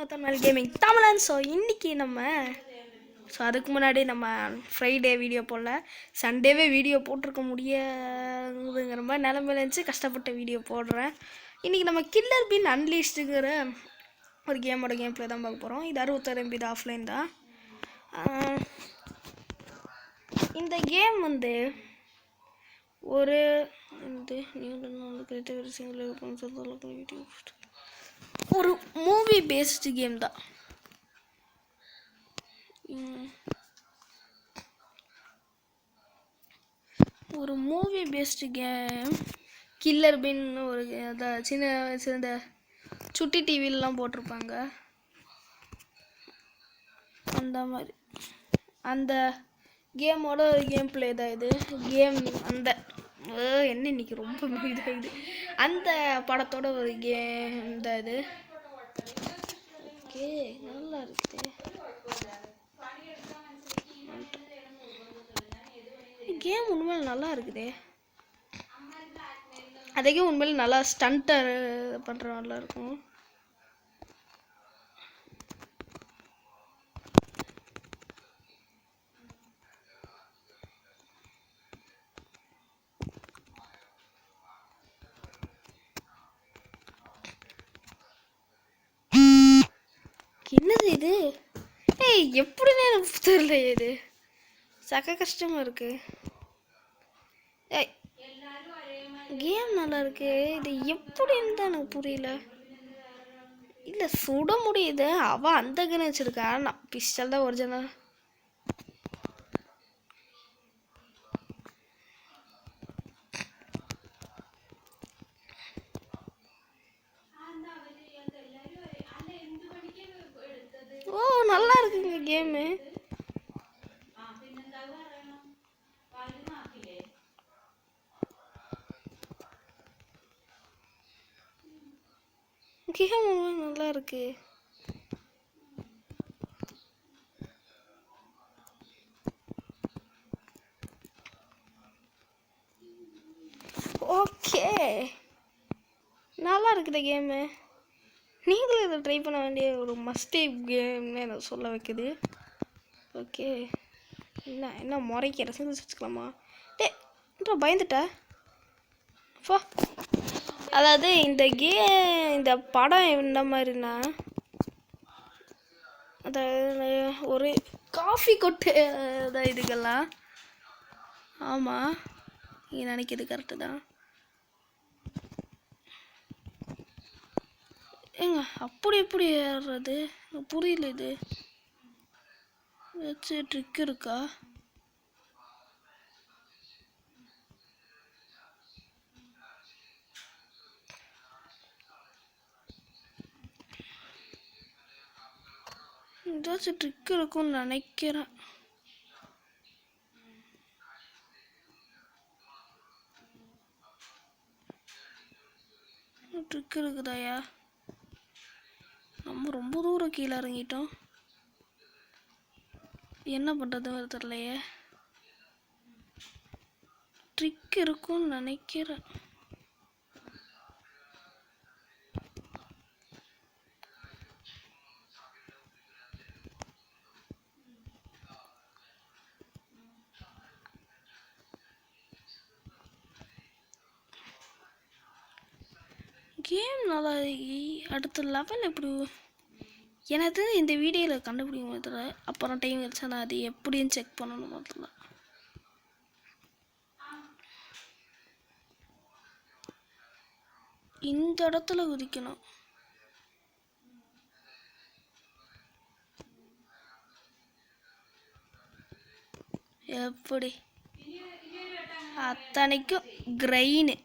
Tamil gaming தமிழன். So இன்றைக்கி அதுக்கு முன்னாடி நம்ம ஃப்ரைடே வீடியோ போடல, சண்டேவே வீடியோ போட்டிருக்க முடியாதுங்கிற மாதிரி நிலமையில இருந்துச்சு. கஷ்டப்பட்ட வீடியோ போடுறேன். இன்றைக்கி நம்ம கில்லர் பின் அன்லீஸ்டுங்கிற ஒரு கேமோட கேம் பிளே தான் பார்க்க போகிறோம். இது 66 MB ஆஃப்லைன் தான். இந்த கேம் ஒரு ஒரு மூவி பேஸ்டு கேம் தான். ஒரு மூவி பேஸ்டு கேம். கில்லர் பின் ஒரு சின்ன சின்ன சுட்டி டிவிலலாம் போட்டிருப்பாங்க, அந்த மாதிரி அந்த கேமோட ஒரு கேம் பிளே தான் இது. கேம் என்ன இன்னைக்கு ரொம்ப இதாகுது, அந்த படத்தோட ஒரு கேம் தான் இது. ஓகே, நல்லா இருக்குது கேம். உண்மையில நல்லா இருக்குது. அதுக்கே உண்மையில நல்லா ஸ்டண்டர் பண்ணுற நல்லா இருக்கும். என்னது இது? ஏய், எப்படின்னு எனக்கு தெரியல. இது சக்க கஷ்டமாக இருக்கு. ஏய், கேம் நல்லா இருக்கு. இது எப்படின்னு தான் எனக்கு புரியல. இல்லை, சுட முடியுது. அவள் அந்த கன் வச்சிருக்கா, நான் பிஸ்டல் தான் ஒரிஜினல். ஓ, நல்லா இருக்குங்க கேமு. கேம் நல்லா இருக்கு. ஓகே, நல்லா இருக்குது கேமு. நீங்களும் இதை ட்ரை பண்ண வேண்டிய ஒரு மஸ்டே கேம்னு எனக்கு சொல்ல வைக்குது. ஓகே, என்ன முறைக்கிற செஞ்சு வச்சுக்கலாமா? டே பயந்துட்ட போ. அதாவது இந்த படம் என்ன மாதிரினா, அதாவது ஒரு காஃபி கொட்டு தான் இதுக்கெல்லாம். ஆமாம், நீ நினைக்கிறது கரெக்டு தான். ஏங்க, அப்படி எப்படி ஏறுறது புரியல. இது வச்சு ட்ரிக் இருக்கா? ஏதாச்சும் ட்ரிக் இருக்கும்னு நினைக்கிறேன். ட்ரிக் இருக்குதாயா? நம்ம ரொம்ப தூரம் கீழே இறங்கிட்டோம். என்ன பண்ணுறதுன்னு தெரியலையே. ட்ரிக் இருக்கும்னு நினைக்கிறேன். கேம் நல்லா. அடுத்த லெவல் எப்படி எனக்கு இந்த வீடியோவில் கண்டுபிடிக்க மாதிரி. அப்புறம் டைம் வச்சா நான் அது எப்படின்னு செக் பண்ணணும். முதல்ல இந்த இடத்துல குதிக்கணும். எப்படி? அத்தனைக்கும் கிரைனு.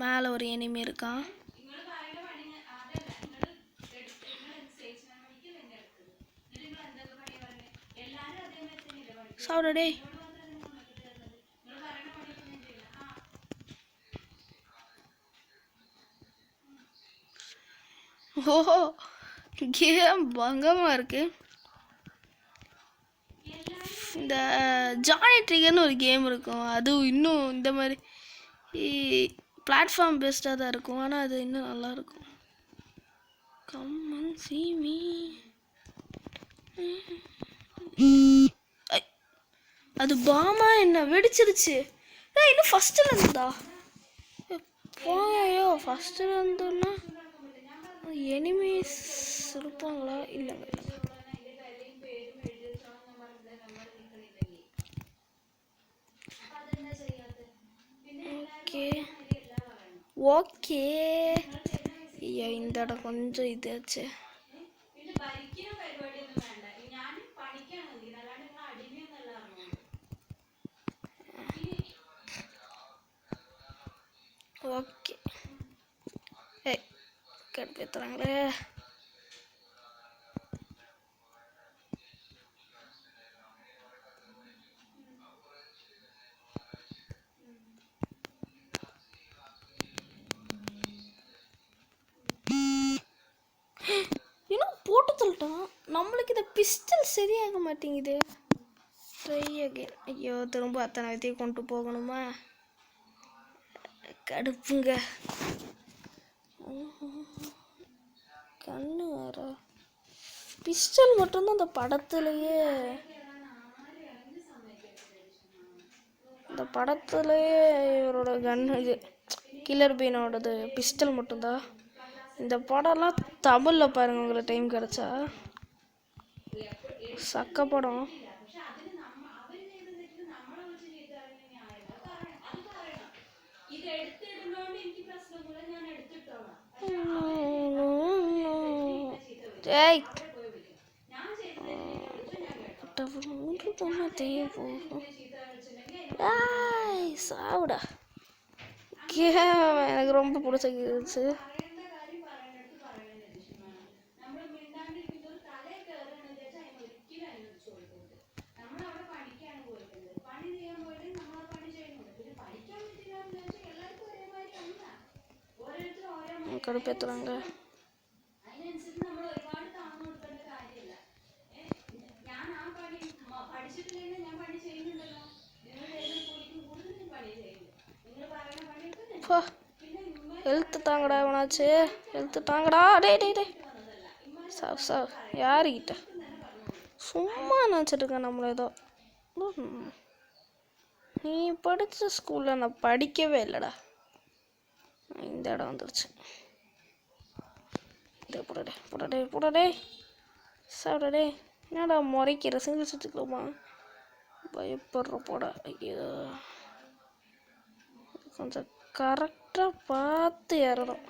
மேலே ஒரு எனிமி இருக்கான். சாப்பிடே. ஓஹோ, கேம் பங்கமாக இருக்கு. இந்த ஜானி ட்ரிகர்னு ஒரு கேம் இருக்கும். அதுவும் இன்னும் இந்த மாதிரி பிளாட்ஃபார்ம் பேஸ்டாக தான் இருக்கும். ஆனால் அது இன்னும் நல்லாயிருக்கும். Come and see me. அது பாமா என்ன வெடிச்சிருச்சு. இன்னும் ஃபர்ஸ்ட்ல இருந்தா போயோ ஃபர்ஸ்ட்ல இருந்தோன்னா எனிமீஸ் இருப்பாங்களா? இல்லைங்க இல்லைங்க. Okay okay. ஐயா இந்த இடம் கொஞ்சம் இதாச்சு. ஓகே கடுப்பேற்றுறாங்களே. இன்னும் போட்டு தள்ளிட்டோம். நம்மளுக்கு இந்த பிஸ்டல் சரியாக மாட்டேங்குது. Try again. ஐயோ திரும்ப அத்தனை வித்தையை கொண்டு போகணுமா? கடுப்புங்க. கண்ணு வேற. பிஸ்டல் மட்டும்தான் அந்த படத்துலையே இவரோட கன்னு இது கில்லர் பீனோடது பிஸ்டல் மட்டும்தான். இந்த படம்லாம் தமிழில் பாருங்கள் உங்களுக்கு டைம் கிடச்சா. சக்க படம். ஏய் மூன்று பொண்ணு தேவை போகும். சாவுடா. எனக்கு ரொம்ப பிடிச்சிருச்சு. கடுப்பேற்றுறாங்க. ஹெல்த்து தாங்கடா எவனாச்சு. ஹெல்த்து தாங்கடா. டே டே டே சாவ் யாருக்கிட்ட சும்மா நினச்சிட்டு நம்மள ஏதோ. நீ படித்த ஸ்கூலில் நான் படிக்கவே இல்லைடா. இந்த இடம் வந்துருச்சு. புடடே சாப்பிடடே. என்னடா முறைக்கிற சிங்கிள் சுற்றுக்கலாமா? பயப்படுற போட. ஐயோ கொஞ்சம் கரெக்டாக பார்த்து ஏறணும்.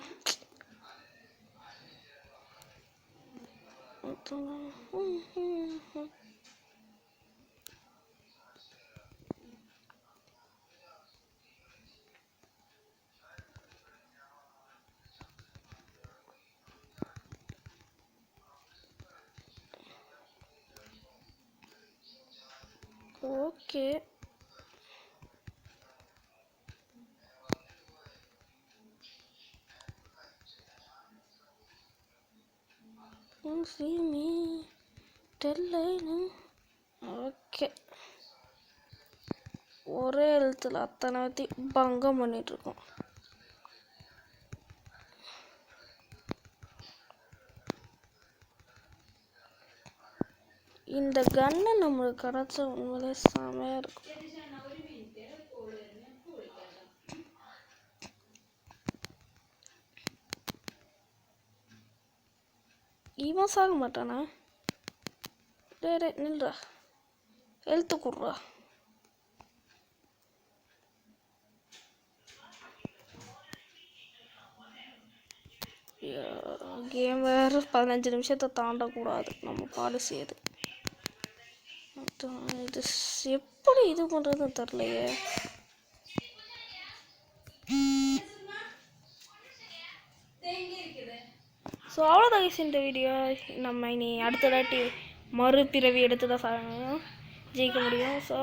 Okay see me okay. ஒரே எழுத்துல அத்தனை வத்தி பங்கம் பண்ணிட்டுருக்கோம். இந்த கன்னு நம்மளுக்கு கிடச்ச உண்மையிலே செமையாக இருக்கும். இவன் சாக மாட்டானா? டே நில்றா. ஹெல்த்து கொடுறா. கேம் வேறு 15 நிமிஷத்தை தாண்டக்கூடாது. நம்ம பாலிசி அது. இது எப்படி இது பண்ணுறதுன்னு தெரிலையே. ஸோ அவ்வளோதான் இந்த வீடியோ. நம்ம இனி அடுத்த தாட்டி மறுபிறவி எடுத்து தான் ஜெயிக்க முடியும். ஸோ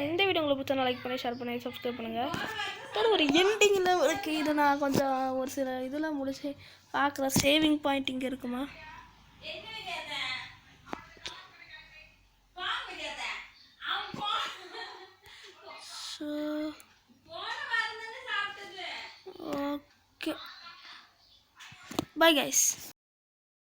இந்த வீடியோ உங்களுக்கு பிடிச்சா லைக் பண்ணி ஷேர் பண்ணி சப்ஸ்கிரைப் பண்ணுங்கள். ஒரு எண்டிங்கில் இருக்குது. இது நான் கொஞ்சம் ஒரு சில இதெல்லாம் முடிச்சு பார்க்குற சேவிங் பாயிண்ட் இங்கே இருக்குமா? So okay bye guys.